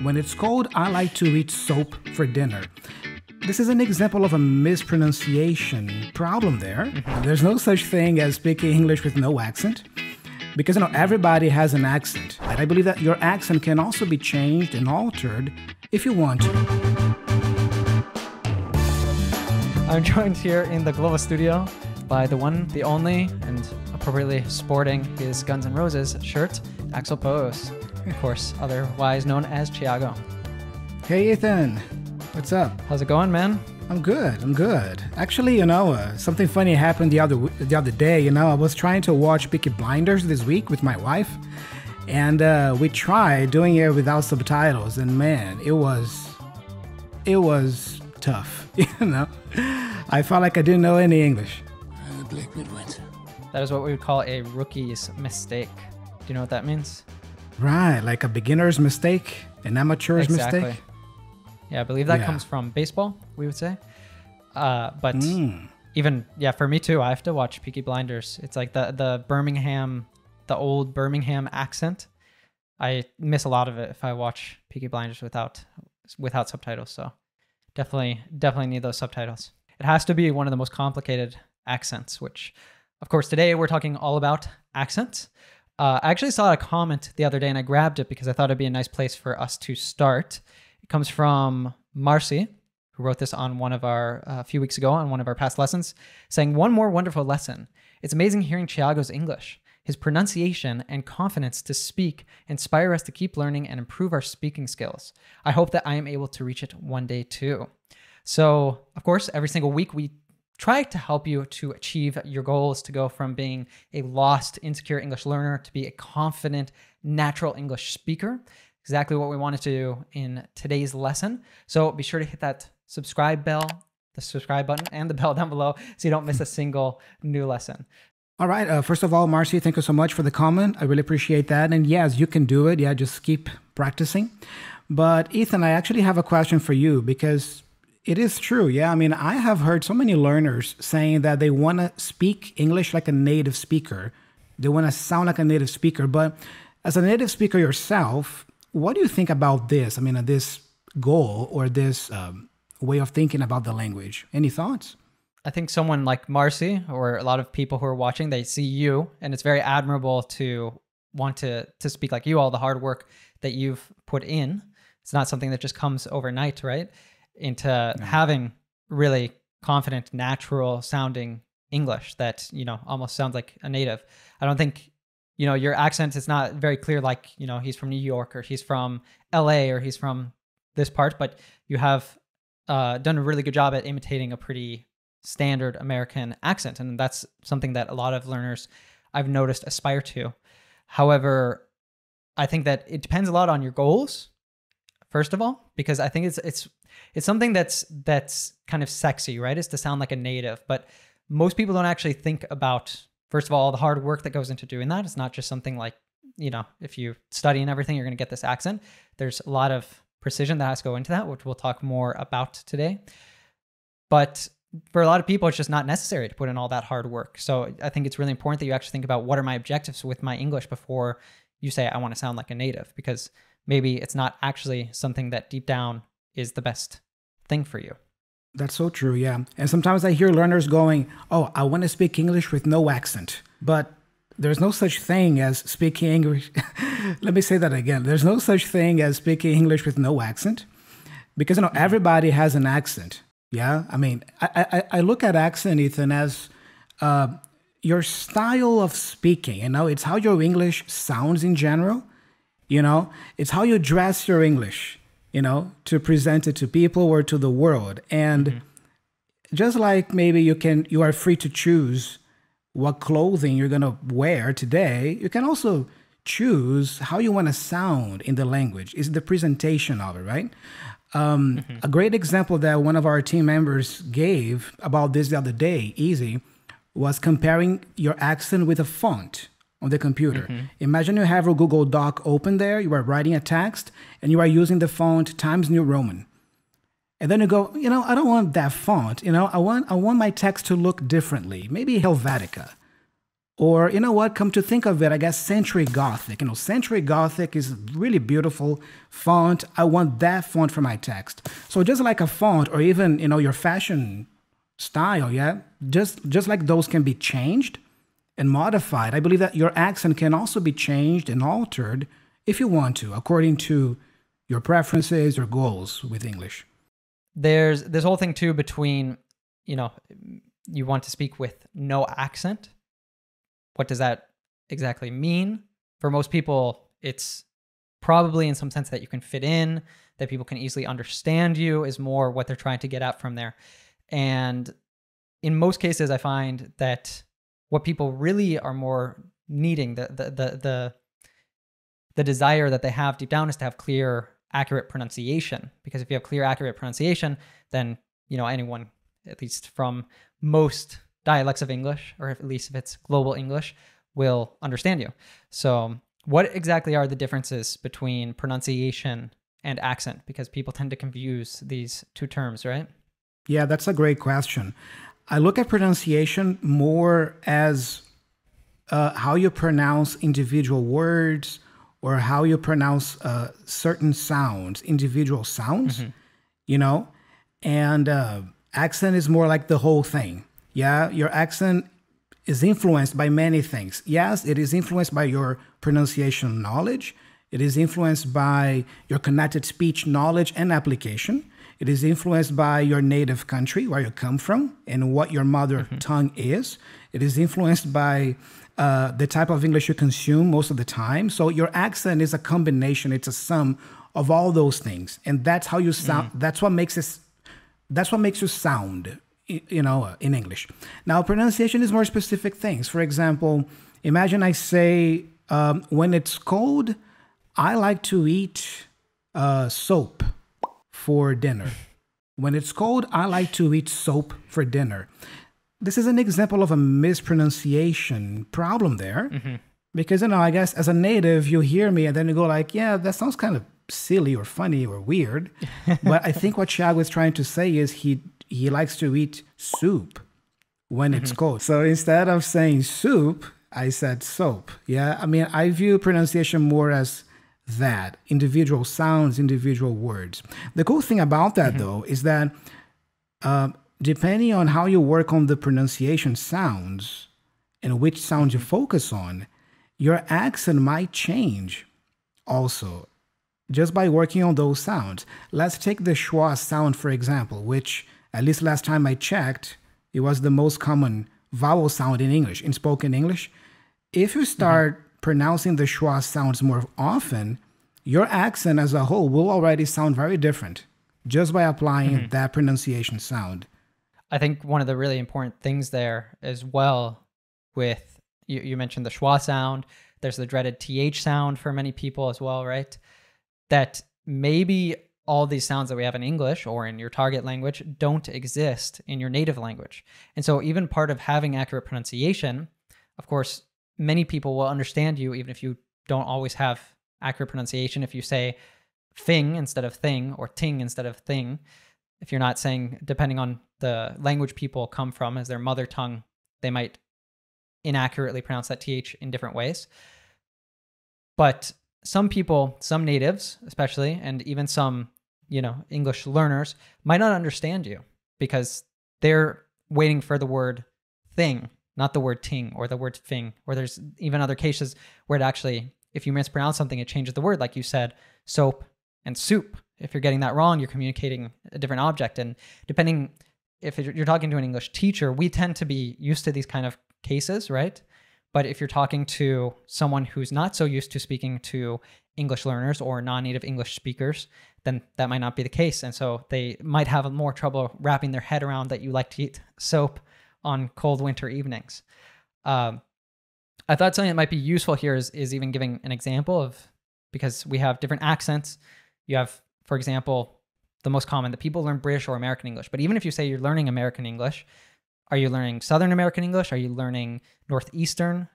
when it's cold, I like to eat soap for dinner. This is an example of a mispronunciation problem there. There's no such thing as speaking English with no accent, because everybody has an accent. And I believe that your accent can also be changed and altered if you want to. I'm joined here in the Global studio by the one, the only, and appropriately sporting his Guns N' Roses shirt, Axel Pose. Of course, otherwise known as Thiago. Hey, Ethan. What's up? How's it going, man? I'm good. Actually, something funny happened the other day. I was trying to watch Peaky Blinders this week with my wife, and we tried doing it without subtitles, and man, it was tough. I felt like I didn't know any English. Black Midwinter. That is what we would call a rookie's mistake. Do you know what that means? Right, like a beginner's mistake, an amateur's mistake. Yeah, I believe that comes from baseball, we would say. But even, for me too, I have to watch Peaky Blinders. It's like the old Birmingham accent. I miss a lot of it if I watch Peaky Blinders without subtitles. So definitely need those subtitles. It has to be one of the most complicated accents, which, of course, today we're talking all about accents. I actually saw a comment the other day and I grabbed it because I thought it'd be a nice place for us to start. It comes from Marcy, who wrote this on one of our, a few weeks ago on one of our past lessons, saying, "One more wonderful lesson. It's amazing hearing Thiago's English. His pronunciation and confidence to speak inspire us to keep learning and improve our speaking skills. I hope that I am able to reach it one day too." So, of course, every single week we try to help you to achieve your goals, to go from being a lost, insecure English learner to be a confident, natural English speaker. Exactly what we wanted to do in today's lesson. So be sure to hit that subscribe button, and the bell down below so you don't miss a single new lesson. All right. First of all, Marcy, thank you so much for the comment. I really appreciate that. And yes, you can do it. Yeah, just keep practicing. But Ethan, I actually have a question for you because it is true. Yeah, I mean, I have heard so many learners saying that they want to speak English like a native speaker. They want to sound like a native speaker. But as a native speaker yourself, what do you think about this? I mean, this goal or this way of thinking about the language? Any thoughts? I think someone like Marcy or a lot of people who are watching, they see you, and it's very admirable to want to speak like you, all the hard work that you've put in. It's not something that just comes overnight, right? Into having really confident, natural sounding English that, almost sounds like a native. I don't think, your accent is not very clear, like, he's from New York or he's from LA or he's from this part, but you have done a really good job at imitating a pretty standard American accent. And that's something that a lot of learners I've noticed aspire to. However, I think that it depends a lot on your goals, first of all, because I think it's something that's kind of sexy, right? Is to sound like a native, but most people don't actually think about, first of all the hard work that goes into doing that. It's not just something like, if you study and everything, you're going to get this accent. There's a lot of precision that has to go into that, which we'll talk more about today. But for a lot of people, it's just not necessary to put in all that hard work. So I think it's really important that you actually think about what are my objectives with my English before you say, I want to sound like a native, because maybe it's not actually something that deep down is the best thing for you. That's so true, yeah. And sometimes I hear learners going, "Oh, I want to speak English with no accent." But there's no such thing as speaking English. Let me say that again. There's no such thing as speaking English with no accent, because everybody has an accent. Yeah, I mean, I look at accent, Ethan, as your style of speaking. It's how your English sounds in general. It's how you dress your English, to present it to people or to the world. And just like maybe you are free to choose what clothing you're going to wear today, you can also choose how you want to sound in the language. It's the presentation of it, right? A great example that one of our team members gave about this the other day, Easy, was comparing your accent with a font on the computer. Imagine you have a Google Doc open there, you are writing a text, and you are using the font Times New Roman. And then you go, I don't want that font. I want my text to look differently, maybe Helvetica. Or, you know what, come to think of it, I guess Century Gothic. Century Gothic is a really beautiful font. I want that font for my text. So just like a font or even, your fashion style, yeah, just like those can be changed and modified, I believe that your accent can also be changed and altered if you want to, according to your preferences or goals with English. There's this whole thing too between, you want to speak with no accent. What does that exactly mean? For most people, it's probably in some sense that you can fit in, that people can easily understand you is more what they're trying to get at from there. And in most cases, I find that what people really are more needing, the desire that they have deep down is to have clear, accurate pronunciation. Because if you have clear, accurate pronunciation, then, anyone, at least from most dialects of English, or at least if it's global English, will understand you. So what exactly are the differences between pronunciation and accent? Because people tend to confuse these two terms, right? Yeah, that's a great question. I look at pronunciation more as how you pronounce individual words or how you pronounce certain sounds, individual sounds, and accent is more like the whole thing. Yeah, your accent is influenced by many things. Yes, it is influenced by your pronunciation knowledge. It is influenced by your connected speech knowledge and application. It is influenced by your native country, where you come from, and what your mother tongue is. It is influenced by the type of English you consume most of the time. So your accent is a combination. It's a sum of all those things, and that's how you sound. That's what makes it. That's what makes you sound. In English. Now, pronunciation is more specific things. For example, imagine I say, when it's cold, I like to eat soap for dinner. When it's cold, I like to eat soap for dinner. This is an example of a mispronunciation problem there. Because, I guess as a native, you hear me and then you go like, yeah, that sounds kind of silly or funny or weird. But I think what Thiago is trying to say is he likes to eat soup when it's cold. So instead of saying soup, I said soap. Yeah, I view pronunciation more as that, individual sounds, individual words. The cool thing about that, though, is that depending on how you work on the pronunciation sounds and which sounds you focus on, your accent might change also just by working on those sounds. Let's take the schwa sound, for example, which, at least last time I checked, it was the most common vowel sound in English, in spoken English. If you start pronouncing the schwa sounds more often, your accent as a whole will already sound very different just by applying that pronunciation sound. I think one of the really important things there as well with, you mentioned the schwa sound, there's the dreaded th sound for many people as well, right? That maybe all these sounds that we have in English or in your target language don't exist in your native language. And so even part of having accurate pronunciation, of course, many people will understand you even if you don't always have accurate pronunciation. If you say thing instead of thing or ting instead of thing, if you're not saying, depending on the language people come from as their mother tongue, they might inaccurately pronounce that th in different ways. But some people, some natives especially, and even some English learners might not understand you because they're waiting for the word thing, not the word ting or the word thing. Or there's even other cases where it actually, if you mispronounce something, it changes the word. Like you said, soap and soup. If you're getting that wrong, you're communicating a different object. And depending, if you're talking to an English teacher, we tend to be used to these kind of cases, right? But if you're talking to someone who's not so used to speaking to English learners or non-native English speakers, then that might not be the case. And so they might have more trouble wrapping their head around that you like to eat soap on cold winter evenings. I thought something that might be useful here is even giving an example of, because we have different accents. You have, for example, the most common, that people learn British or American English. But even if you say you're learning American English, are you learning Southern American English? Are you learning Northeastern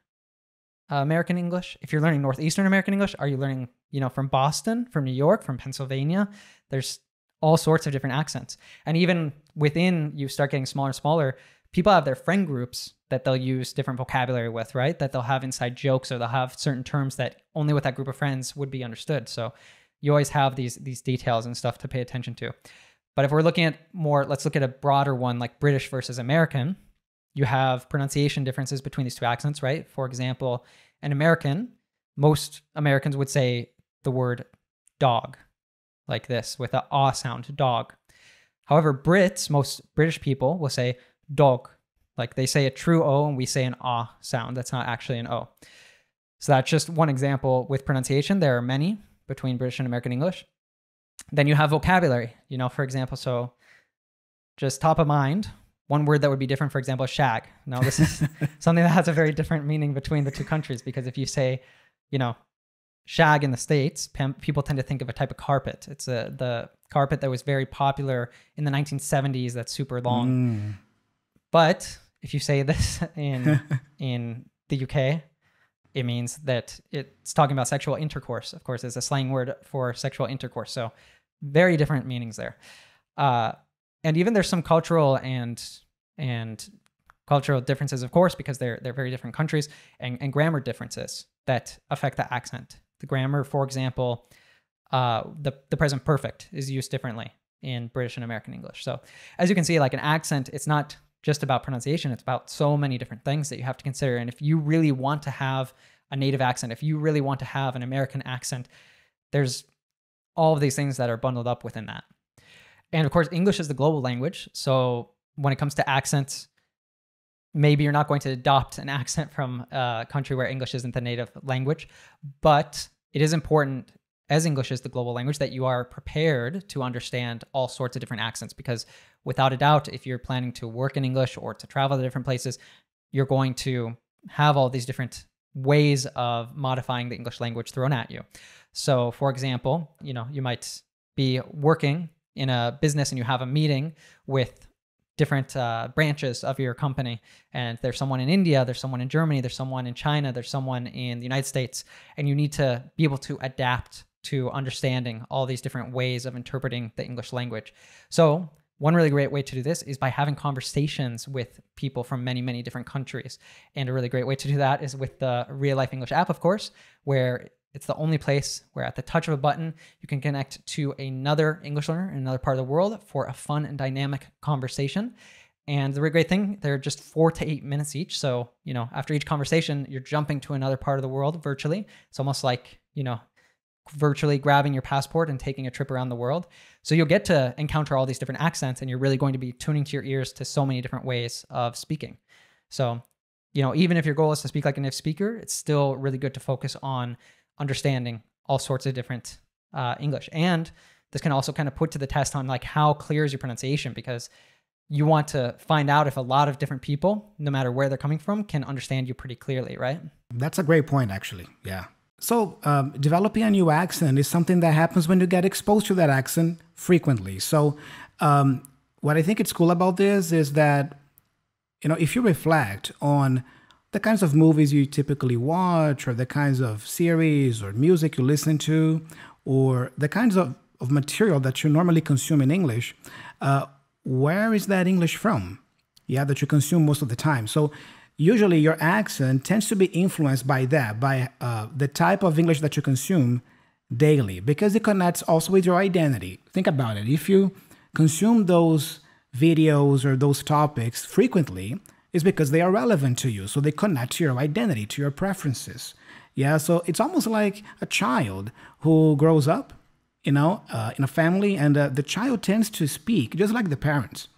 American English? If you're learning Northeastern American English, are you learning, from Boston, from New York, from Pennsylvania? There's all sorts of different accents. And even within, you start getting smaller and smaller, people have their friend groups that they'll use different vocabulary with, right? That they'll have inside jokes, or they'll have certain terms that only with that group of friends would be understood. So you always have these details and stuff to pay attention to. But if we're looking at more, let's look at a broader one, like British versus American. You have pronunciation differences between these two accents, right? For example, an American, most Americans would say the word dog like this with a ah sound, dog. However, Brits, most British people will say dog. Like they say a true O and we say an ah sound. That's not actually an O. So that's just one example with pronunciation. There are many between British and American English. Then you have vocabulary, for example, so just top of mind, one word that would be different, for example, is shag. Now, this is something that has a very different meaning between the two countries, because if you say, shag in the States, people tend to think of a type of carpet. It's the carpet that was very popular in the 1970s that's super long. But if you say this in the UK, it means that it's talking about sexual intercourse. Of course, it's a slang word for sexual intercourse. So very different meanings there. And even there's some cultural and cultural differences, of course, because they're very different countries, and grammar differences that affect the accent. The grammar, for example, the present perfect is used differently in British and American English. So as you can see, like an accent, it's not just about pronunciation. It's about so many different things that you have to consider. And if you really want to have a native accent, if you really want to have an American accent, there's all of these things that are bundled up within that. And of course, English is the global language. So when it comes to accents, maybe you're not going to adopt an accent from a country where English isn't the native language, but it is important, as English is the global language, that you are prepared to understand all sorts of different accents, because without a doubt, if you're planning to work in English or to travel to different places, you're going to have all these different ways of modifying the English language thrown at you. So for example, you might be working in a business and you have a meeting with different branches of your company, and there's someone in India, there's someone in Germany, there's someone in China, there's someone in the United States, and you need to be able to adapt to understanding all these different ways of interpreting the English language. So one really great way to do this is by having conversations with people from many, many different countries. And a really great way to do that is with the Real Life English app, of course, where it's the only place where at the touch of a button, you can connect to another English learner in another part of the world for a fun and dynamic conversation. And the really great thing, they're just 4 to 8 minutes each. So, after each conversation, you're jumping to another part of the world virtually. It's almost like, virtually grabbing your passport and taking a trip around the world. So you'll get to encounter all these different accents, and you're really going to be tuning to your ears to so many different ways of speaking. So, even if your goal is to speak like a native speaker, it's still really good to focus on understanding all sorts of different English. And this can also kind of put to the test on like how clear is your pronunciation, because you want to find out if a lot of different people, no matter where they're coming from, can understand you pretty clearly, right? That's a great point, actually. Yeah. So developing a new accent is something that happens when you get exposed to that accent frequently. So what I think is cool about this is that, if you reflect on the kinds of movies you typically watch, or the kinds of series or music you listen to, or the kinds of material that you normally consume in English, where is that English from? Yeah, that you consume most of the time. So usually your accent tends to be influenced by that, by the type of English that you consume daily, because it connects also with your identity. Think about it. If you consume those videos or those topics frequently, it's because they are relevant to you. So they connect to your identity, to your preferences. Yeah, so it's almost like a child who grows up, in a family, and the child tends to speak just like the parents,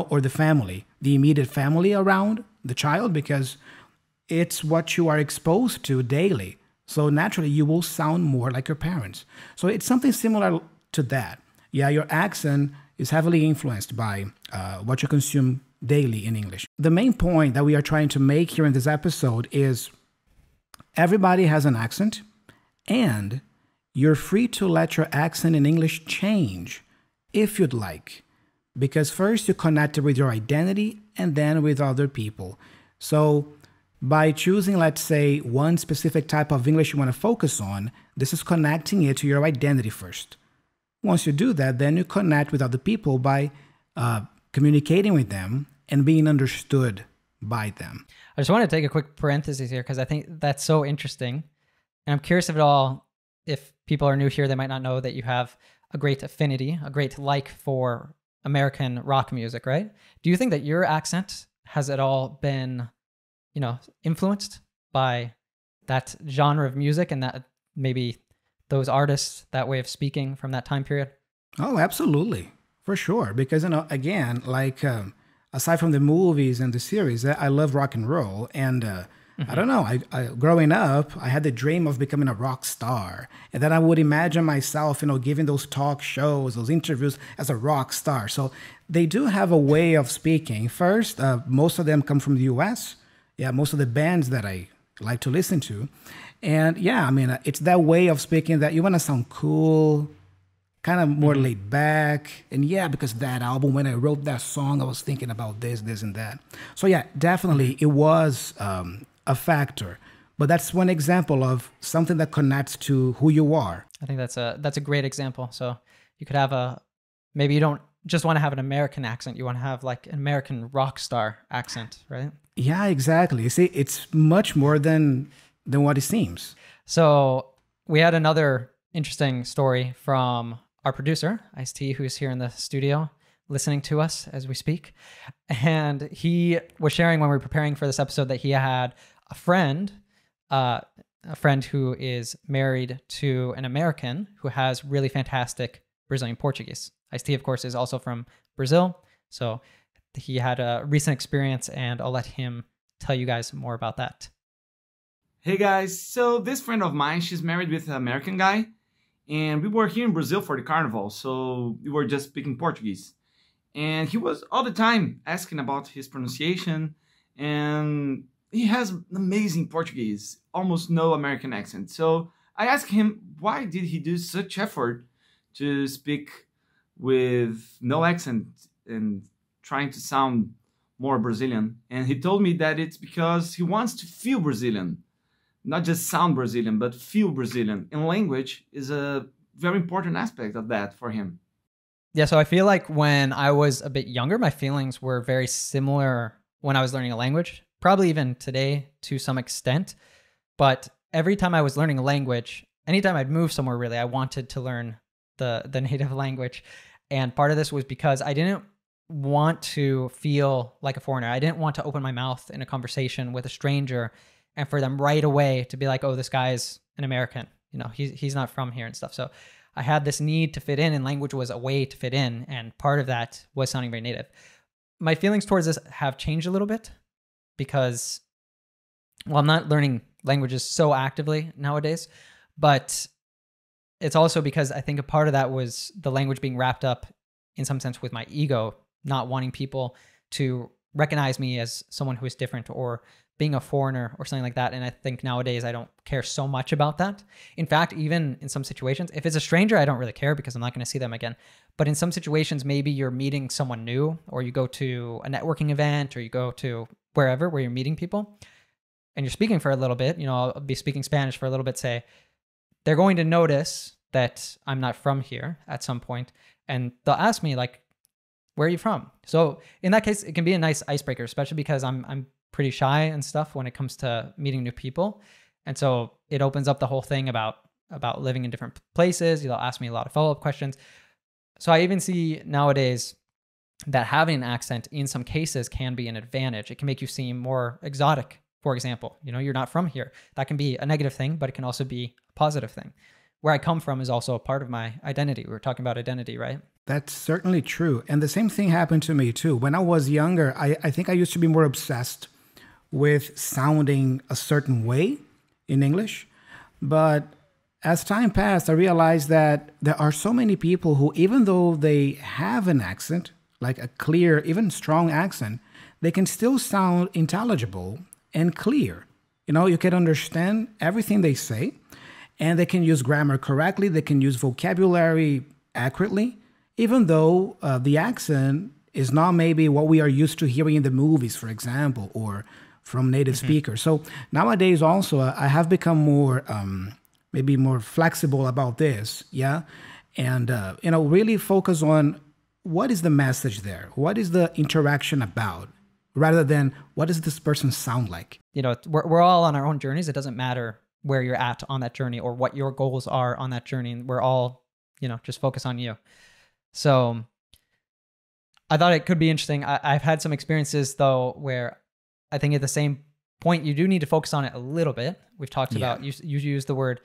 or the family, the immediate family around the child, because it's what you are exposed to daily. So naturally, you will sound more like your parents. So it's something similar to that. Yeah, your accent is heavily influenced by what you consume daily in English. The main point that we are trying to make here in this episode is everybody has an accent, and you're free to let your accent in English change if you'd like. Because first you connect it with your identity and then with other people. So by choosing, let's say, one specific type of English you want to focus on, this is connecting it to your identity first. Once you do that, then you connect with other people by communicating with them and being understood by them. I just want to take a quick parenthesis here because I think that's so interesting. And I'm curious if people are new here, they might not know that you have a great affinity, a great like for American rock music, right? Do you think that your accent has at all been, influenced by that genre of music and that maybe those artists, that way of speaking from that time period? Oh, absolutely. For sure. Because, again, like aside from the movies and the series, I love rock and roll. And I don't know, I growing up, I had the dream of becoming a rock star. And then I would imagine myself, giving those talk shows, those interviews as a rock star. So they do have a way of speaking. First, most of them come from the US. Yeah, most of the bands that I like to listen to. And yeah, I mean, it's that way of speaking that you want to sound cool, kind of more laid back. And yeah, because that album, when I wrote that song, I was thinking about this, and that. So yeah, definitely it was a factor. But that's one example of something that connects to who you are. I think that's a great example. So you could have maybe you don't just want to have an American accent. You want to have like an American rock star accent, right? Yeah, exactly. You see, it's much more than what it seems. So we had another interesting story from our producer, Ice-T, who's here in the studio listening to us as we speak. And he was sharing when we were preparing for this episode that he had a friend who is married to an American who has really fantastic Brazilian Portuguese. Ice-T, of course, is also from Brazil. So he had a recent experience, and I'll let him tell you guys more about that. Hey guys, so this friend of mine, she's married with an American guy, and we were here in Brazil for the carnival, so we were just speaking Portuguese. And he was all the time asking about his pronunciation, and he has amazing Portuguese, almost no American accent. So I asked him, why did he do such effort to speak with no accent and trying to sound more Brazilian? And he told me that it's because he wants to feel Brazilian. Not just sound Brazilian, but feel Brazilian. And language is a very important aspect of that for him. Yeah, so I feel like when I was a bit younger, my feelings were very similar when I was learning a language, probably even today to some extent. But every time I was learning a language, anytime I'd move somewhere, really, I wanted to learn the native language. And part of this was because I didn't want to feel like a foreigner. I didn't want to open my mouth in a conversation with a stranger and for them right away to be like, oh, this guy's an American, he's not from here and stuff. So I had this need to fit in, and language was a way to fit in. And part of that was sounding very native. My feelings towards this have changed a little bit because, well, I'm not learning languages so actively nowadays, but it's also because I think a part of that was the language being wrapped up in some sense with my ego, not wanting people to recognize me as someone who is different or being a foreigner or something like that. And I think nowadays I don't care so much about that. In fact, even in some situations, if it's a stranger, I don't really care because I'm not going to see them again. But in some situations, maybe you're meeting someone new, or you go to a networking event, or you go to wherever where you're meeting people and you're speaking for a little bit, I'll be speaking Spanish for a little bit, say, they're going to notice that I'm not from here at some point, and they'll ask me like, where are you from? So in that case, it can be a nice icebreaker, especially because I'm pretty shy and stuff when it comes to meeting new people. And so it opens up the whole thing about living in different places. They'll ask me a lot of follow-up questions. So I even see nowadays that having an accent in some cases can be an advantage. It can make you seem more exotic, for example. You're not from here. That can be a negative thing, but it can also be a positive thing. Where I come from is also a part of my identity. We were talking about identity, right? That's certainly true. And the same thing happened to me too. When I was younger, I think I used to be more obsessed with sounding a certain way in English. But as time passed, I realized that there are so many people who, even though they have an accent, like a clear, even strong accent, they can still sound intelligible and clear. You can understand everything they say, and they can use grammar correctly. They can use vocabulary accurately, even though the accent is not maybe what we are used to hearing in the movies, for example, or from native speakers. So nowadays also, I have become more, maybe more flexible about this, yeah? And, really focus on what is the message there? What is the interaction about? rather than what does this person sound like? You know, we're all on our own journeys. It doesn't matter where you're at on that journey or what your goals are on that journey. We're all, you know, just focus on you. So I thought it could be interesting. I've had some experiences though, where I think at the same point, you do need to focus on it a little bit. We've talked about, you use the word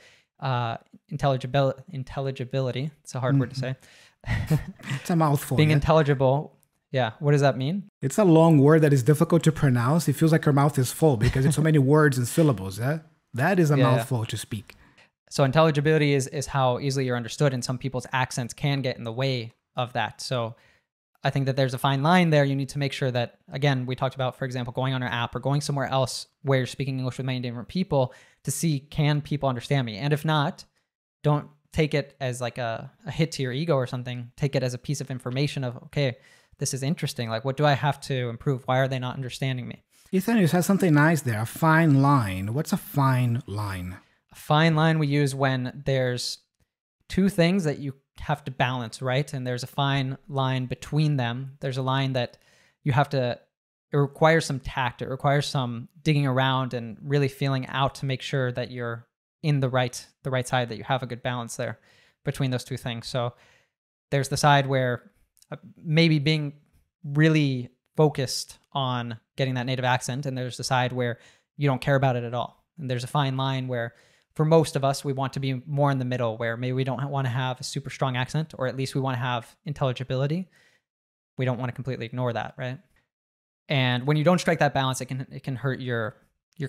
intelligibility. It's a hard word to say. It's a mouthful. Being intelligible. Yeah. What does that mean? It's a long word that is difficult to pronounce. It feels like your mouth is full because it's so many words and syllables. That is a mouthful to speak. So intelligibility is how easily you're understood, and some people's accents can get in the way of that. So I think that there's a fine line there. You need to make sure that, again, we talked about, for example, going on our app or going somewhere else where you're speaking English with many different people to see, can people understand me? And if not, don't take it as like a hit to your ego or something. Take it as a piece of information of, okay, this is interesting. Like, what do I have to improve? Why are they not understanding me? Ethan, you said something nice there, a fine line. What's a fine line? A fine line we use when there's two things that you have to balance, right? And there's a fine line between them. There's a line that you have to, it requires some tact. It requires some digging around and really feeling out to make sure that you're in the right side, that you have a good balance there between those two things. So there's the side where maybe being really focused on getting that native accent, and there's the side where you don't care about it at all. And there's a fine line where for most of us, we want to be more in the middle, where maybe we don't want to have a super strong accent, or at least we want to have intelligibility. We don't want to completely ignore that, right? And when you don't strike that balance, it can hurt your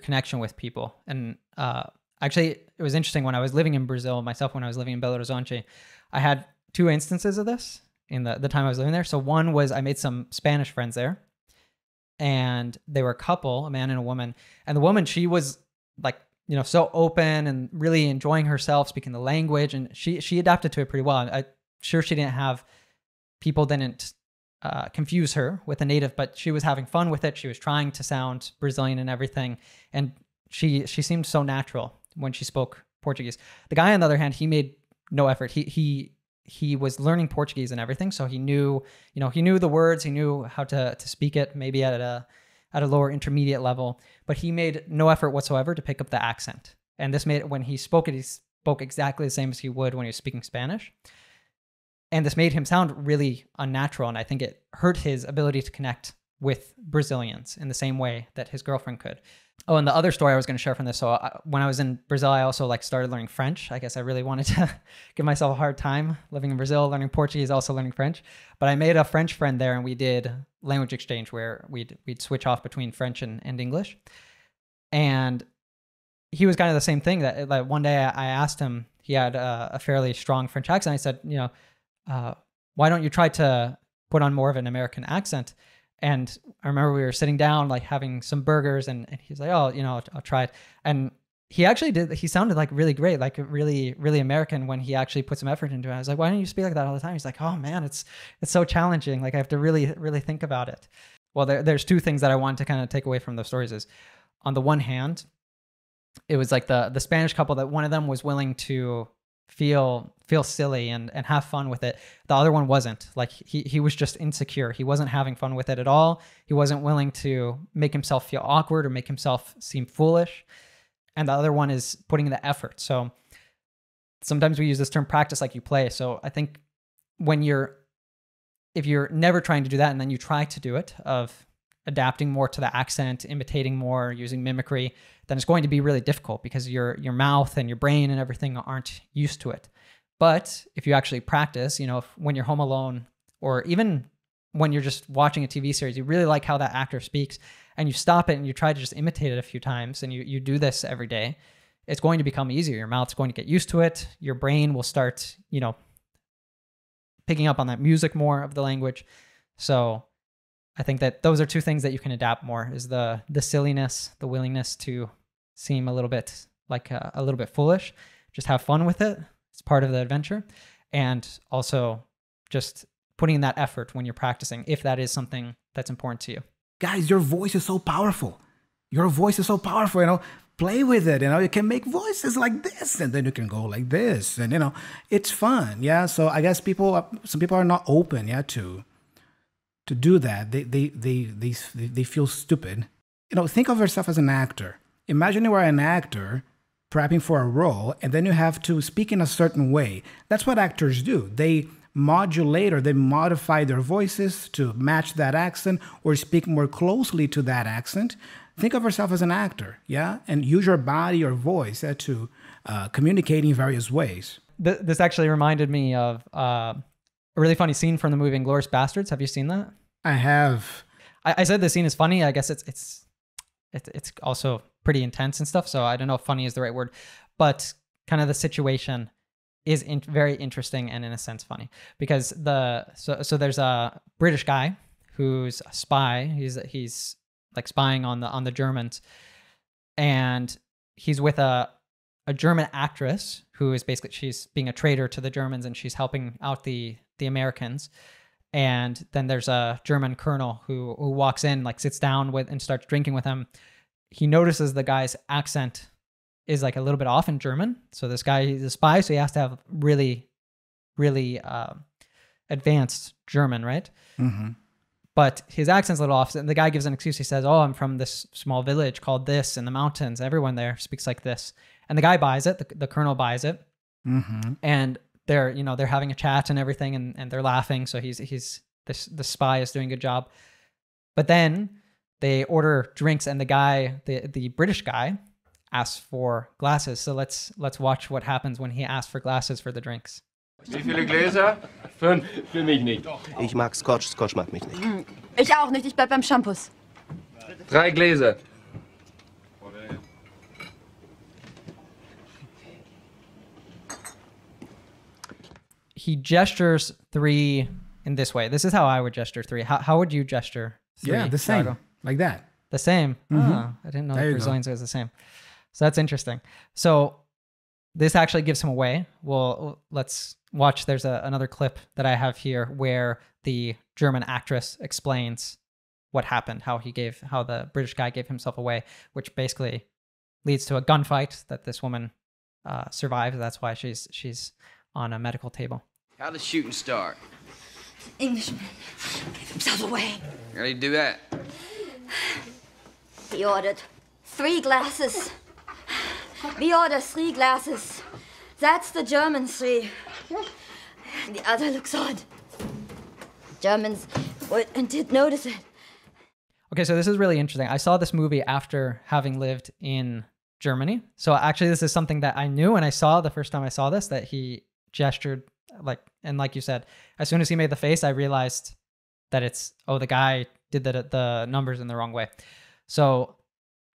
connection with people. And actually, it was interesting when I was living in Brazil myself, when I was living in Belo Horizonte, I had two instances of this in the time I was living there. So one was I made some Spanish friends there, and they were a couple, a man and a woman. And the woman, she was like, you know, so open and really enjoying herself, speaking the language, and she adapted to it pretty well. I'm sure she didn't have, people didn't confuse her with a native, but she was having fun with it. She was trying to sound Brazilian and everything, and she seemed so natural when she spoke Portuguese. The guy, on the other hand, he made no effort. He was learning Portuguese and everything, so he knew the words, he knew how to speak it, maybe at a lower intermediate level, but he made no effort whatsoever to pick up the accent. And this made, when he spoke it, he spoke exactly the same as he would when he was speaking Spanish. And this made him sound really unnatural, and I think it hurt his ability to connect with Brazilians in the same way that his girlfriend could. Oh, and the other story I was going to share from this. So when I was in Brazil, I also started learning French. I guess I really wanted to give myself a hard time living in Brazil, learning Portuguese, also learning French. But I made a French friend there, and we did language exchange where we'd switch off between French and English. And he was kind of the same thing. That like one day I asked him, he had a fairly strong French accent. I said, why don't you try to put on more of an American accent? And I remember we were sitting down, like having some burgers, and he's like, oh, I'll try it. And he actually did. He sounded like really great, like really, really American when he actually put some effort into it. I was like, why don't you speak like that all the time? He's like, oh man, it's so challenging. Like I have to really, really think about it. Well, there's two things that I wanted to kind of take away from those stories is, on the one hand, it was like the Spanish couple that one of them was willing to feel silly and have fun with it. The other one wasn't. Like he was just insecure. He wasn't having fun with it at all. He wasn't willing to make himself feel awkward or make himself seem foolish. And the other one is putting in the effort. So sometimes we use this term practice like you play. So I think if you're never trying to do that and then you try to do it, of adapting more to the accent, imitating more, using mimicry, then it's going to be really difficult because your mouth and your brain and everything aren't used to it. But if you actually practice, when you're home alone, or even when you're just watching a TV series, you really like how that actor speaks, and you stop it and you try to just imitate it a few times, and you do this every day, it's going to become easier. Your mouth's going to get used to it. Your brain will start, picking up on that music more of the language. So I think that those are two things that you can adapt more, is the silliness, the willingness to seem a little bit like a little bit foolish, just have fun with it. It's part of the adventure. And also just putting in that effort when you're practicing, if that is something that's important to you. Guys, your voice is so powerful. Your voice is so powerful, play with it, you can make voices like this, and then you can go like this, and it's fun. Yeah. So I guess some people are not open, to to do that. They feel stupid. Think of yourself as an actor. Imagine you are an actor prepping for a role, and then you have to speak in a certain way. That's what actors do. They modulate or they modify their voices to match that accent or speak more closely to that accent. Think of yourself as an actor, yeah? And use your body or voice to communicate in various ways. This actually reminded me of a really funny scene from the movie Inglourious Basterds. Have you seen that? I have. I said the scene is funny. I guess it's also pretty intense and stuff. So I don't know if funny is the right word, but kind of the situation is very interesting and in a sense funny because so there's a British guy who's a spy. He's like spying on the Germans, and he's with a German actress who is basically, she's being a traitor to the Germans and she's helping out the Americans. And then there's a German colonel who walks in, like sits down with and starts drinking with him. He notices the guy's accent is like a little bit off in German. So this guy, he's a spy, so he has to have really, really advanced German, right? Mm-hmm. But his accent's a little off. And the guy gives an excuse. He says, "Oh, I'm from this small village called this in the mountains. Everyone there speaks like this." And the guy buys it. The colonel buys it. Mm-hmm. And they're having a chat and everything, and they're laughing. So the spy is doing a good job. But then they order drinks, and the British guy asks for glasses. So let's watch what happens when he asks for glasses for the drinks. Wie viele Gläser? 5. Für mich nicht. Ich mag Scotch, Scotch mag mich nicht. Ich auch nicht, ich bleib beim Shampoos. 3 Gläser. He gestures 3 in this way. This is how I would gesture 3. How would you gesture 3? Yeah, the same. Thiago? Like that. The same. Mm-hmm. Oh, I didn't know There the you Brazilians was the same. So that's interesting. So this actually gives him away. Well, let's watch. There's another clip that I have here where the German actress explains what happened, how the British guy gave himself away, which basically leads to a gunfight that this woman survives. That's why she's on a medical table. How'd the shooting start? Englishman gave himself away. How do you do that? He ordered 3 glasses. We order 3 glasses. That's the German 3. The other looks odd. Germans would and did notice it. Okay, so this is really interesting. I saw this movie after having lived in Germany. So actually this is something that I knew, and I saw the first time I saw this, that he gestured like you said, as soon as he made the face, I realized that the guy did the numbers in the wrong way. So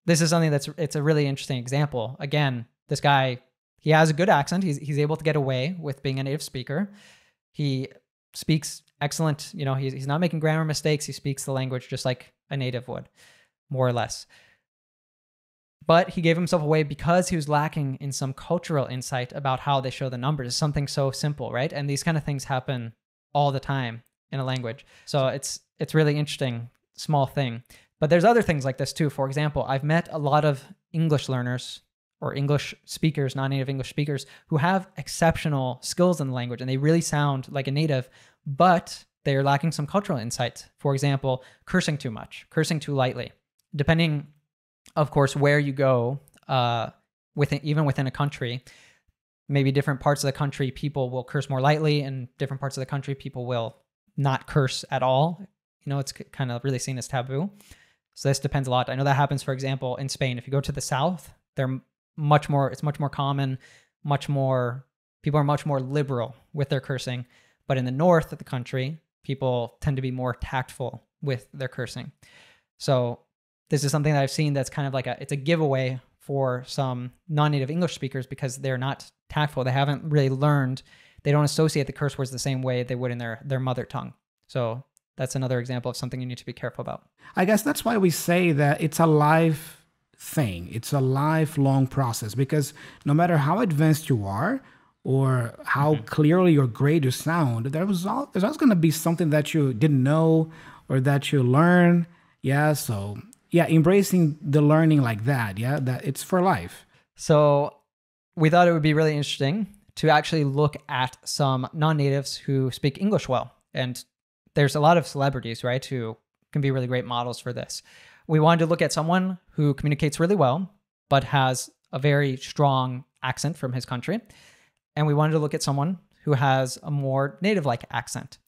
this is something it's a really interesting example. Again, this guy, he has a good accent. He's able to get away with being a native speaker. He speaks excellent, he's not making grammar mistakes. He speaks the language just like a native would, more or less. But he gave himself away because he was lacking in some cultural insight about how they show the numbers. Something so simple, right? And these kind of things happen all the time in a language. So it's really interesting, small thing. But there's other things like this too. For example, I've met a lot of English learners or English speakers, non-native English speakers, who have exceptional skills in the language and they really sound like a native, but they're lacking some cultural insight. For example, cursing too much, cursing too lightly. Depending, of course, where you go, even within a country, maybe different parts of the country, people will curse more lightly, and different parts of the country, people will not curse at all. It's kind of really seen as taboo. So this depends a lot. I know that happens, for example, in Spain. If you go to the south, it's much more common, people are much more liberal with their cursing. But in the north of the country, people tend to be more tactful with their cursing. So this is something that I've seen that's kind of like it's a giveaway for some non-native English speakers because they're not tactful. They haven't really learned. They don't associate the curse words the same way they would in their mother tongue. So that's another example of something you need to be careful about. I guess that's why we say that it's a life thing. It's a lifelong process because no matter how advanced you are or how clearly or great you sound, there's always going to be something that you didn't know or that you learn. Yeah, so embracing the learning like that, that it's for life. So we thought it would be really interesting to actually look at some non-natives who speak English well and there's a lot of celebrities, right, who can be really great models for this. We wanted to look at someone who communicates really well, but has a very strong accent from his country. And we wanted to look at someone who has a more native-like accent.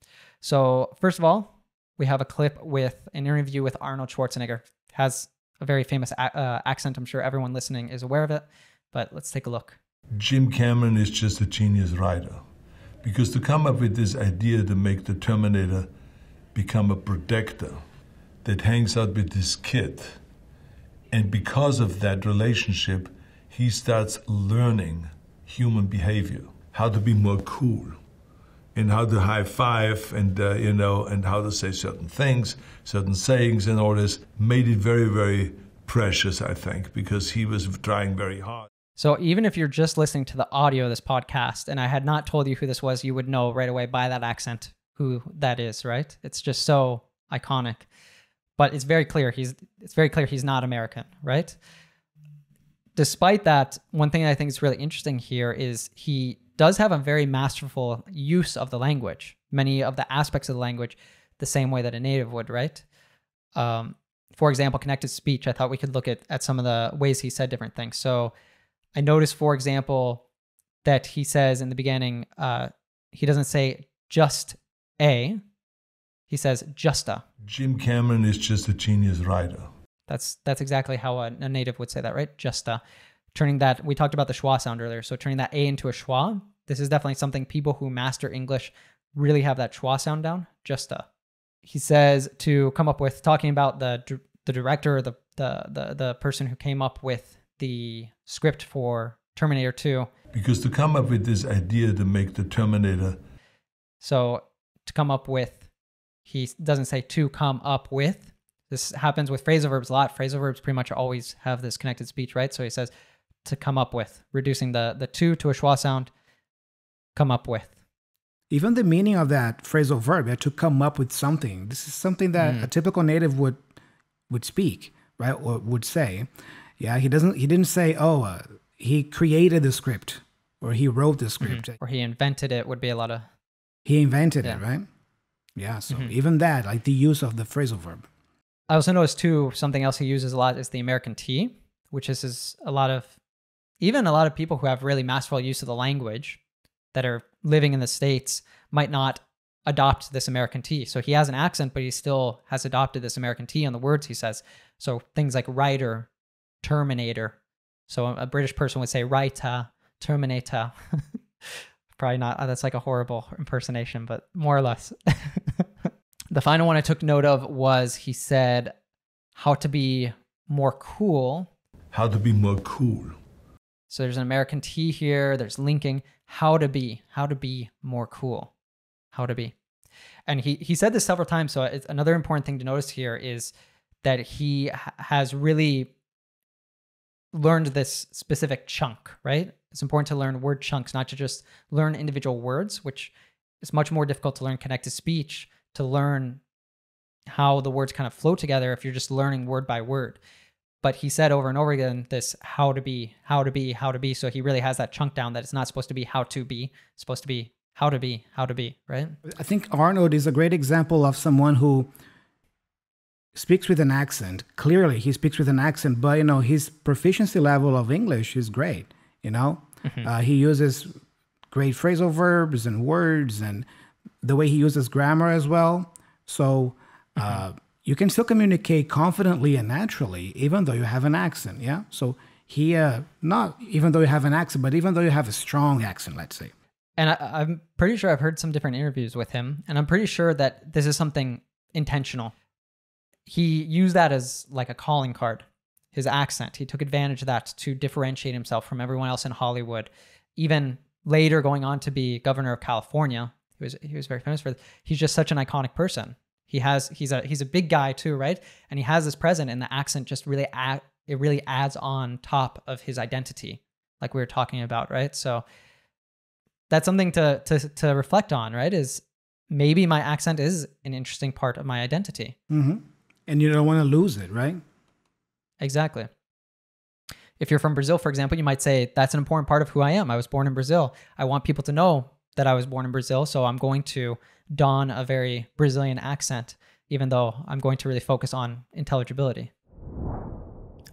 So first of all, we have a clip with an interview with Arnold Schwarzenegger. Has a very famous accent. I'm sure everyone listening is aware of it, but let's take a look. Jim Cameron is just a genius writer, because to come up with this idea to make the Terminator become a protector that hangs out with this kid, and because of that relationship, he starts learning human behavior, how to be more cool, and how to high five, and and how to say certain things, certain sayings, and all this, made it very, very precious, I think, because he was trying very hard. So even if you're just listening to the audio of this podcast, and I had not told you who this was, you would know right away by that accent who that is, right? It's just so iconic. But it's very clear he's not American, right? Despite that, one thing I think is really interesting here is he does have a very masterful use of the language, many of the aspects of the language, the same way that a native would, right? For example, connected speech, I thought we could look at some of the ways he said different things. So I noticed, for example, that he says in the beginning, he doesn't say just a, he says justa. Jim Cameron is just a genius writer. That's exactly how a native would say that, right? Justa. Turning that, we talked about the schwa sound earlier, so turning that A into a schwa, this is definitely something people who master English really have that schwa sound down, justa. He says to come up with, talking about the director, the person who came up with the script for Terminator 2. Because to come up with this idea to make the Terminator... So to come up with, he doesn't say to come up with. This happens with phrasal verbs a lot. Phrasal verbs pretty much always have this connected speech, right? So he says to come up with, reducing the to a schwa sound, come up with. Even the meaning of that phrasal verb, to come up with something. This is something that a typical native would speak, right? Or would say. Yeah, he didn't say, he created the script or he wrote the script. Or he invented it would be a lot of... He invented it, right? Yeah, so even that, like the use of the phrasal verb. I also noticed too, something else he uses a lot is the American T, which is a lot of people who have really masterful use of the language that are living in the States might not adopt this American T. So he has an accent, but he still has adopted this American T on the words he says. So things like writer, Terminator. So a British person would say writer, Terminator. Probably not. That's like a horrible impersonation, but more or less. The final one I took note of was he said how to be more cool. How to be more cool. So there's an American T here. There's linking how to be more cool. How to be. And he said this several times. So it's another important thing to notice here is that he has really learned this specific chunk, right? It's important to learn word chunks, not to just learn individual words, which is much more difficult to learn connected speech, to learn how the words kind of flow together if you're just learning word by word. But he said over and over again, this how to be. So he really has that chunk down that it's not supposed to be how to be, it's supposed to be how to be, right? I think Arnold is a great example of someone who speaks with an accent. Clearly, he speaks with an accent, but his proficiency level of English is great. He uses great phrasal verbs and words, and the way he uses grammar as well. So you can still communicate confidently and naturally, even though you have an accent. Yeah. So he not even though you have an accent, but even though you have a strong accent, let's say. And I'm pretty sure I've heard some different interviews with him, and I'm pretty sure that this is something intentional. He used that as like a calling card, his accent. He took advantage of that to differentiate himself from everyone else in Hollywood. Even later going on to be governor of California, he was very famous for this. He's just such an iconic person. He's a big guy too, right? And he has this present, and the accent just really adds on top of his identity, like we were talking about, right? So that's something to reflect on, right? Is maybe my accent is an interesting part of my identity. Mm-hmm. And you don't want to lose it, right? Exactly. If you're from Brazil, for example, you might say, that's an important part of who I am. I was born in Brazil. I want people to know that I was born in Brazil, so I'm going to don a very Brazilian accent, even though I'm going to really focus on intelligibility.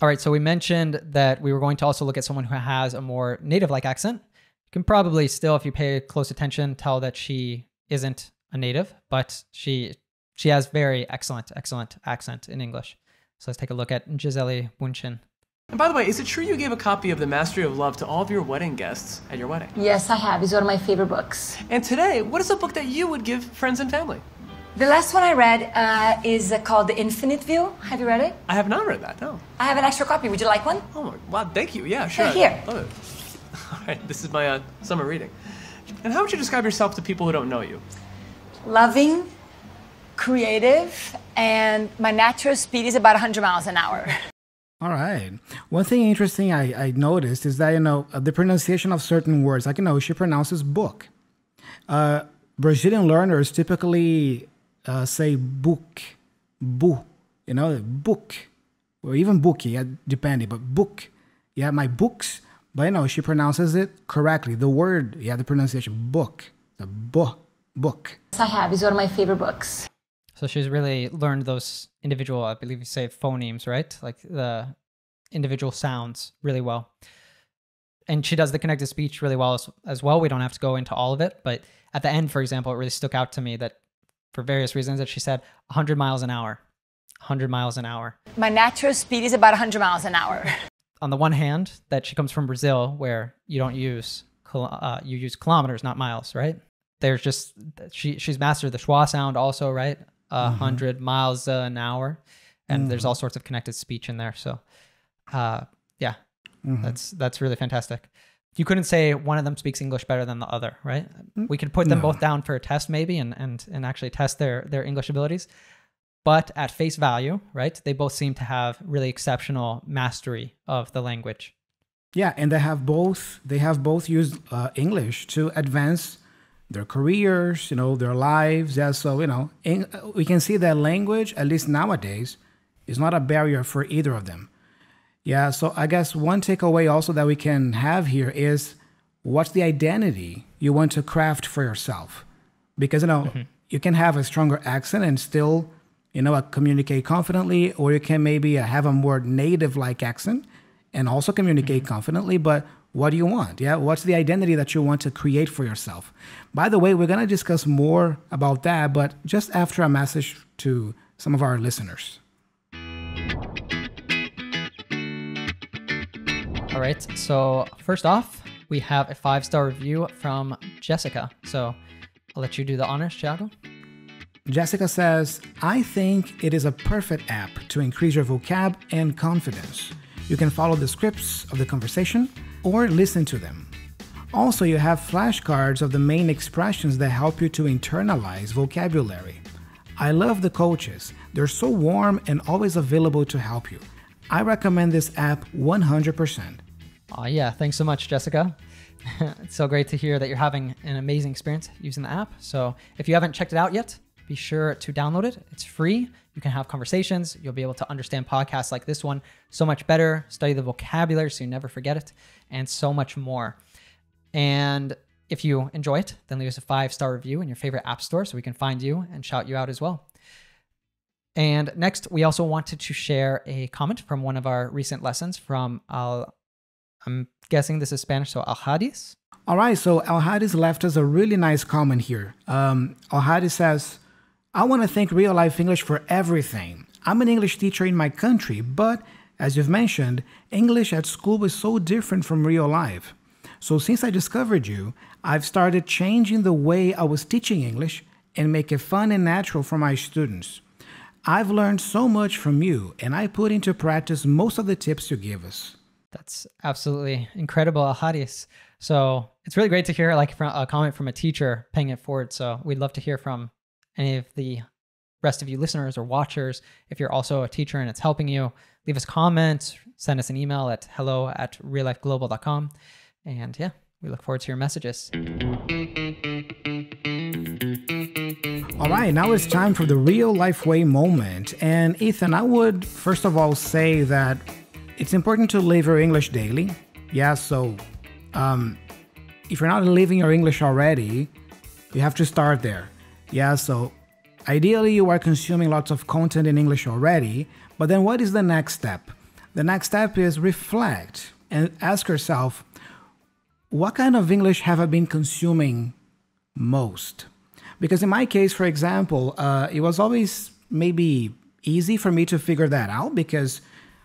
All right, so we mentioned that we were going to also look at someone who has a more native-like accent. You can probably still, if you pay close attention, tell that she isn't a native, but she has very excellent accent in English. So let's take a look at Gisele Bündchen. And by the way, is it true you gave a copy of The Mastery of Love to all of your wedding guests at your wedding? Yes, I have. It's one of my favorite books. And today, what is a book that you would give friends and family? The last one I read is called The Infinite View. Have you read it? I have not read that, no. I have an extra copy. Would you like one? Oh, wow, thank you. Yeah, sure. Here. Love it. All right, this is my summer reading. And how would you describe yourself to people who don't know you? Loving, creative, and my natural speed is about 100 miles an hour. All right. One thing interesting I noticed is that, the pronunciation of certain words, like, she pronounces book. Brazilian learners typically say book, book, or even bookie, yeah, depending, but book. Yeah, my books, but she pronounces it correctly. The word, yeah, the pronunciation, book, the book. I have. It's one of my favorite books. So she's really learned those individual, I believe you say phonemes, right? Like the individual sounds really well. And she does the connected speech really well as well. We don't have to go into all of it, but at the end, for example, it really stuck out to me that for various reasons that she said 100 miles an hour, 100 miles an hour. My natural speed is about 100 miles an hour. On the one hand, that she comes from Brazil where you don't use, you use kilometers, not miles, right? There's just, she's mastered the schwa sound also, right? 100 miles an hour. And there's all sorts of connected speech in there. So, yeah, that's really fantastic. You couldn't say one of them speaks English better than the other, right? We could put them both down for a test maybe and actually test their English abilities. But at face value, right, they both seem to have really exceptional mastery of the language. Yeah, and they have both used English to advance their careers, their lives. Yeah, so, we can see that language, at least nowadays, is not a barrier for either of them. Yeah, so I guess one takeaway also that we can have here is what's the identity you want to craft for yourself? Because, you can have a stronger accent and still, communicate confidently, or you can maybe have a more native-like accent and also communicate confidently, but what do you want? Yeah, what's the identity that you want to create for yourself? By the way, we're going to discuss more about that, but just after a message to some of our listeners. All right, so first off, we have a 5-star review from Jessica. So I'll let you do the honors, Thiago. Jessica says, I think it is a perfect app to increase your vocab and confidence. You can follow the scripts of the conversation or listen to them. Also, you have flashcards of the main expressions that help you to internalize vocabulary. I love the coaches. They're so warm and always available to help you. I recommend this app 100%. Oh yeah, thanks so much, Jessica. It's so great to hear that you're having an amazing experience using the app. So if you haven't checked it out yet, be sure to download it. It's free. You can have conversations. You'll be able to understand podcasts like this one so much better, study the vocabulary so you never forget it, and so much more. And if you enjoy it, then leave us a 5-star review in your favorite app store so we can find you and shout you out as well. And next, we also wanted to share a comment from one of our recent lessons from I'm guessing this is Spanish, so Al-Hadis. All right, so Al-Hadis left us a really nice comment here. Al-Hadis says, I want to thank Real Life English for everything. I'm an English teacher in my country, but as you've mentioned, English at school was so different from real life. So since I discovered you, I've started changing the way I was teaching English and make it fun and natural for my students. I've learned so much from you, and I put into practice most of the tips you give us. That's absolutely incredible, Al-Hadis. So it's really great to hear a comment from a teacher paying it forward. So we'd love to hear from any of the rest of you listeners or watchers. If you're also a teacher and it's helping you, leave us comments, send us an email at hello@reallifeglobal.com. And yeah, we look forward to your messages. All right, now it's time for the Real Life Way moment. And Ethan, I would first of all say that it's important to live your English daily. Yeah, so if you're not living your English already, you have to start there. Yeah, so ideally you are consuming lots of content in English already, but then what is the next step? The next step is reflect and ask yourself, what kind of English have I been consuming most? Because in my case, for example, it was always maybe easy for me to figure that out because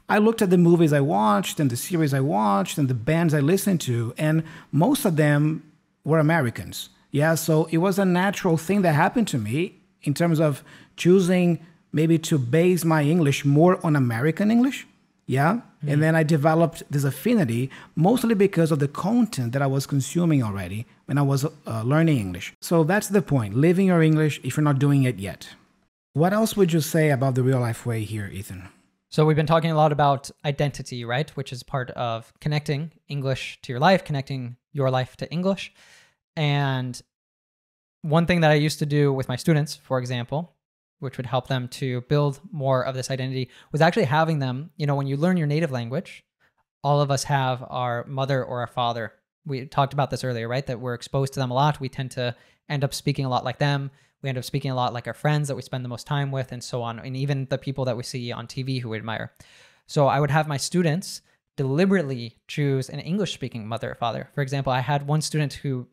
I looked at the movies I watched and the series I watched and the bands I listened to, and most of them were Americans. Yeah, so it was a natural thing that happened to me in terms of choosing maybe to base my English more on American English. Yeah. And then I developed this affinity mostly because of the content that I was consuming already when I was learning English. So that's the point, living your English if you're not doing it yet. What else would you say about the real life way here, Ethan? So we've been talking a lot about identity, right? Which is part of connecting English to your life, connecting your life to English. And one thing that I used to do with my students, for example, which would help them to build more of this identity, was actually having them, when you learn your native language, all of us have our mother or our father. We talked about this earlier, right? That we're exposed to them a lot. We tend to end up speaking a lot like them. We end up speaking a lot like our friends that we spend the most time with and so on. And even the people that we see on TV who we admire. So I would have my students deliberately choose an English-speaking mother or father. For example, I had one student who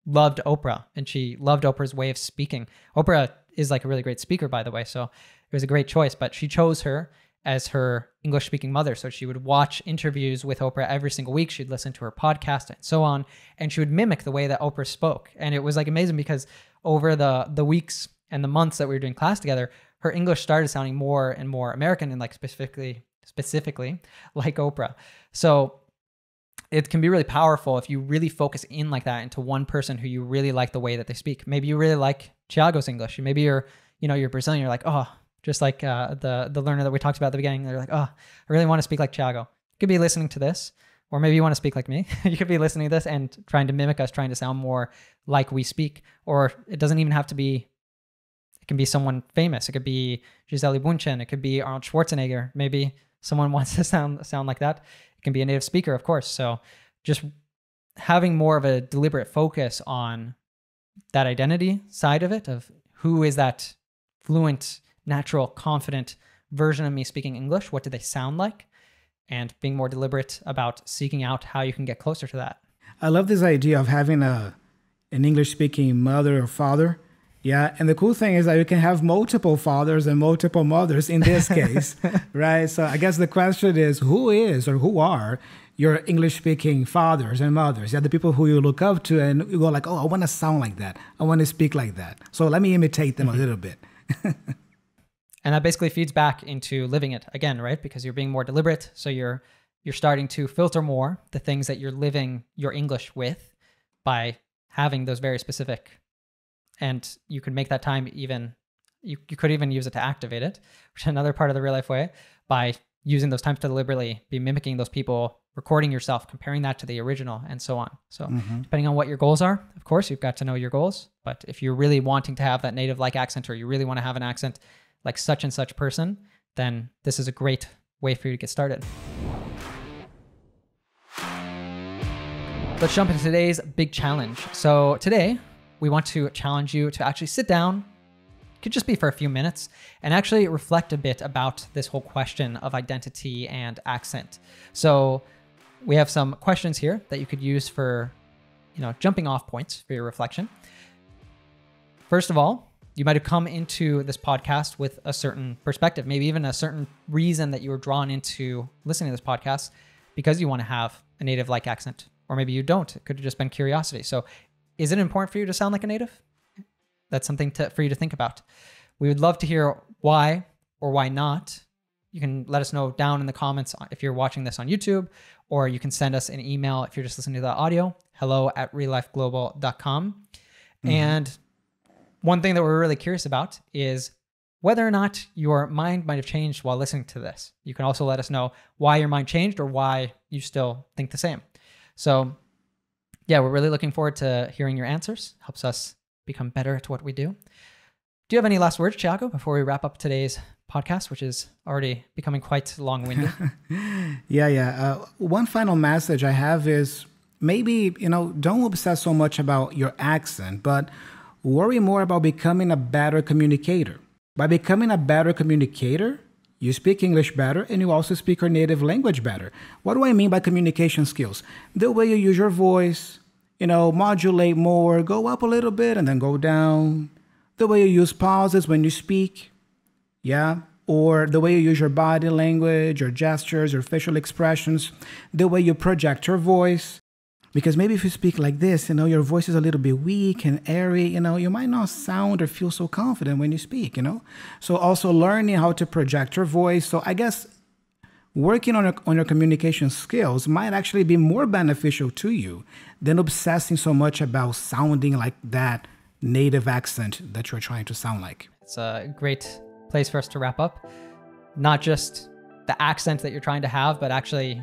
loved Oprah, and she loved Oprah's way of speaking. Oprah is like a really great speaker, by the way, so it was a great choice, but she chose her as her English-speaking mother. So she would watch interviews with Oprah every single week. She'd listen to her podcast and so on, and she would mimic the way that Oprah spoke. And it was like amazing because over the weeks and the months that we were doing class together, her English started sounding more and more American and like specifically like Oprah. So it can be really powerful if you really focus in like that into one person who you really like the way that they speak. Maybe you really like Thiago's English. Maybe you're Brazilian. You're like, oh, just like the learner that we talked about at the beginning. They're like, oh, I really want to speak like Thiago. You could be listening to this, or maybe you want to speak like me. You could be listening to this and trying to mimic us, trying to sound more like we speak. Or it doesn't even have to be. It can be someone famous. It could be Gisele Bündchen. It could be Arnold Schwarzenegger. Maybe someone wants to sound like that. It can be a native speaker, of course. So just having more of a deliberate focus on that identity side of it, of who is that fluent, natural, confident version of me speaking English? What do they sound like? And being more deliberate about seeking out how you can get closer to that. I love this idea of having an English-speaking mother or father. Yeah, and the cool thing is that you can have multiple fathers and multiple mothers in this case, right? So I guess the question is, who are your English-speaking fathers and mothers? Yeah, the people who you look up to and you go like, oh, I want to sound like that. I want to speak like that. So let me imitate them a little bit. And that basically feeds back into living it again, right? Because you're being more deliberate. So you're starting to filter more the things that you're living your English with by having those very specific. And you can make that time even, you could even use it to activate it, which is another part of the real life way, by using those times to deliberately be mimicking those people, recording yourself, comparing that to the original, and so on. So depending on what your goals are, of course, you've got to know your goals. But if you're really wanting to have that native-like accent, or you really want to have an accent like such and such person, then this is a great way for you to get started. Let's jump into today's big challenge. So today, we want to challenge you to actually sit down, it could just be for a few minutes, and actually reflect a bit about this whole question of identity and accent. So we have some questions here that you could use for, jumping off points for your reflection. First of all, you might have come into this podcast with a certain perspective, maybe even a certain reason that you were drawn into listening to this podcast because you want to have a native-like accent, or maybe you don't. It could have just been curiosity. So is it important for you to sound like a native? That's something for you to think about. We would love to hear why or why not. You can let us know down in the comments if you're watching this on YouTube, or you can send us an email if you're just listening to the audio, hello@reallifeglobal.com. And one thing that we're really curious about is whether or not your mind might have changed while listening to this. You can also let us know why your mind changed or why you still think the same. So yeah, we're really looking forward to hearing your answers. Helps us become better at what we do. Do you have any last words, Thiago, before we wrap up today's podcast, which is already becoming quite long-winded? Yeah. One final message I have is maybe, don't obsess so much about your accent, but worry more about becoming a better communicator. By becoming a better communicator, you speak English better and you also speak your native language better. What do I mean by communication skills? The way you use your voice, modulate more, go up a little bit and then go down. The way you use pauses when you speak, yeah? Or the way you use your body language, your gestures, your facial expressions, the way you project your voice. Because maybe if you speak like this, your voice is a little bit weak and airy, you might not sound or feel so confident when you speak, So also learning how to project your voice. So I guess working on your communication skills might actually be more beneficial to you than obsessing so much about sounding like that native accent that you're trying to sound like. It's a great place for us to wrap up. Not just the accent that you're trying to have, but actually,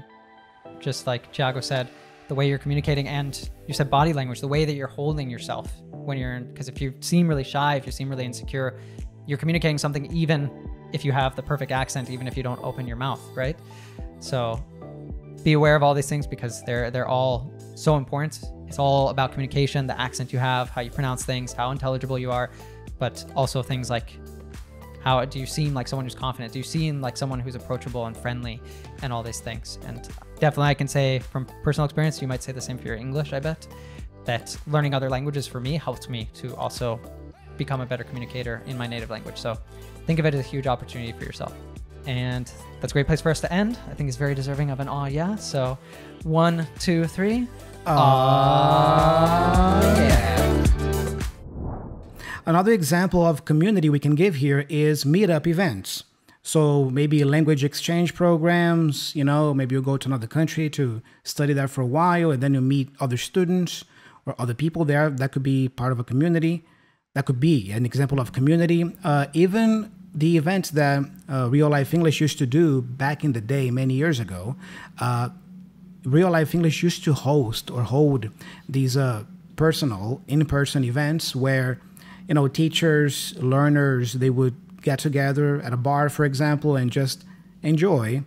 just like Thiago said, the way you're communicating, and you said body language, the way that you're holding yourself when you're in, because if you seem really shy, if you seem really insecure, you're communicating something even if you have the perfect accent, even if you don't open your mouth, right? So be aware of all these things because they're all so important. It's all about communication, the accent you have, how you pronounce things, how intelligible you are, but also things like how do you seem like someone who's confident? Do you seem like someone who's approachable and friendly and all these things? And definitely I can say from personal experience, you might say the same for your English, I bet, that learning other languages for me helped me to also become a better communicator in my native language. So think of it as a huge opportunity for yourself. And that's a great place for us to end. I think it's very deserving of an aw yeah. So 1, 2, 3. Aw yeah. Another example of community we can give here is meetup events. So maybe language exchange programs, maybe you go to another country to study there for a while and then you meet other students or other people there. That could be part of a community. That could be an example of community. Even the events that Real Life English used to do back in the day, many years ago, Real Life English used to host or hold these personal in-person events where teachers, learners, they would get together at a bar, for example, and just enjoy